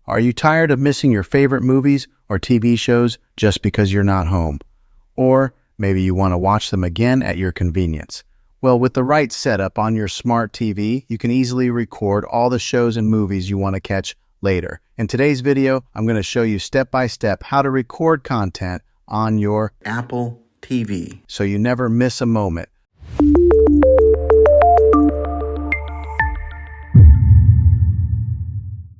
Are you tired of missing your favorite movies or TV shows just because you're not home? Or maybe you want to watch them again at your convenience. Well, with the right setup on your smart TV, you can easily record all the shows and movies you want to catch later. In today's video, I'm going to show you step-by-step how to record content on your Apple TV so you never miss a moment.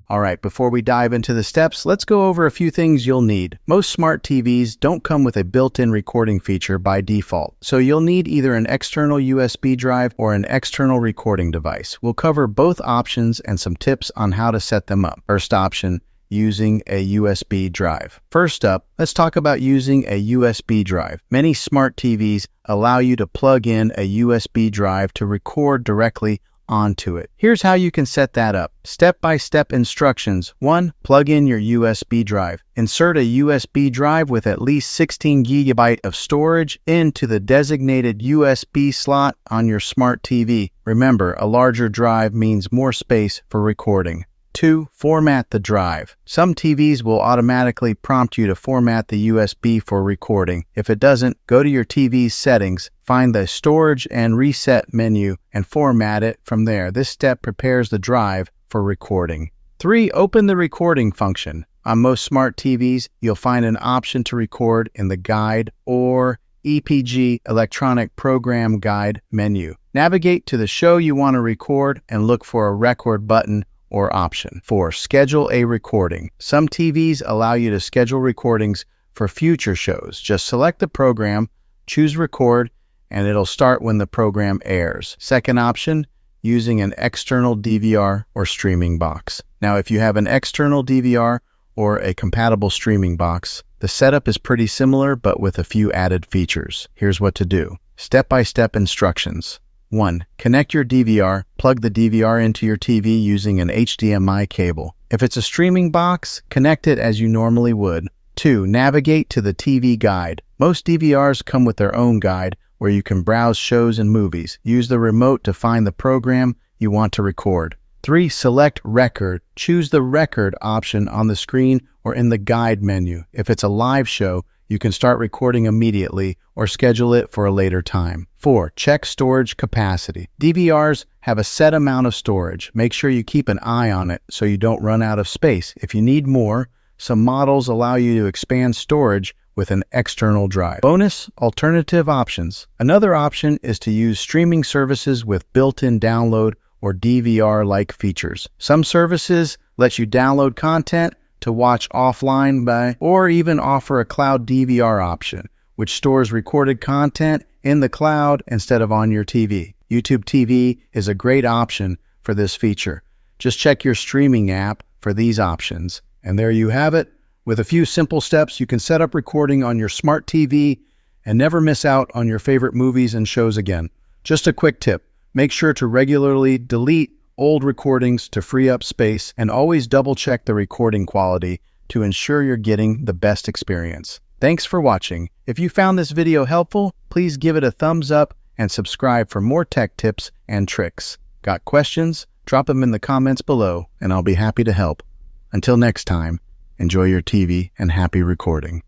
Alright, before we dive into the steps, let's go over a few things you'll need. Most smart TVs don't come with a built-in recording feature by default, so you'll need either an external USB drive or an external recording device. We'll cover both options and some tips on how to set them up. First option, using a USB drive. First up, let's talk about using a USB drive. Many smart TVs allow you to plug in a USB drive to record directly onto it. Here's how you can set that up. Step-by-step instructions. 1. Plug in your USB drive. Insert a USB drive with at least 16 GB of storage into the designated USB slot on your smart TV. Remember, a larger drive means more space for recording. 2. Format the drive. Some TVs will automatically prompt you to format the USB for recording. If it doesn't, go to your TV's settings, find the Storage and Reset menu, and format it from there. This step prepares the drive for recording. 3. Open the recording function. On most smart TVs, you'll find an option to record in the Guide or EPG Electronic Program Guide menu. Navigate to the show you want to record and look for a record button or option. 4. Schedule a recording. Some TVs allow you to schedule recordings for future shows. Just select the program, choose record, and it'll start when the program airs. Second option, using an external DVR or streaming box. Now, if you have an external DVR or a compatible streaming box, the setup is pretty similar but with a few added features. Here's what to do. Step-by-step instructions. 1. Connect your DVR. Plug the DVR into your TV using an HDMI cable. If it's a streaming box, connect it as you normally would. 2. Navigate to the TV guide. Most DVRs come with their own guide where you can browse shows and movies. Use the remote to find the program you want to record. 3. Select record. Choose the record option on the screen or in the guide menu. If it's a live show, you can start recording immediately or schedule it for a later time. 4. Check storage capacity. DVRs have a set amount of storage. Make sure you keep an eye on it so you don't run out of space. If you need more, some models allow you to expand storage with an external drive. Bonus alternative options. Another option is to use streaming services with built-in download or DVR-like features. Some services let you download content to watch offline or even offer a cloud DVR option, which stores recorded content in the cloud instead of on your TV. YouTube TV is a great option for this feature. Just check your streaming app for these options. And there you have it. With a few simple steps, you can set up recording on your smart TV and never miss out on your favorite movies and shows again. Just a quick tip. Make sure to regularly delete old recordings to free up space and always double-check the recording quality to ensure you're getting the best experience. Thanks for watching. If you found this video helpful, please give it a thumbs up and subscribe for more tech tips and tricks. Got questions? Drop them in the comments below and I'll be happy to help. Until next time, enjoy your TV and happy recording.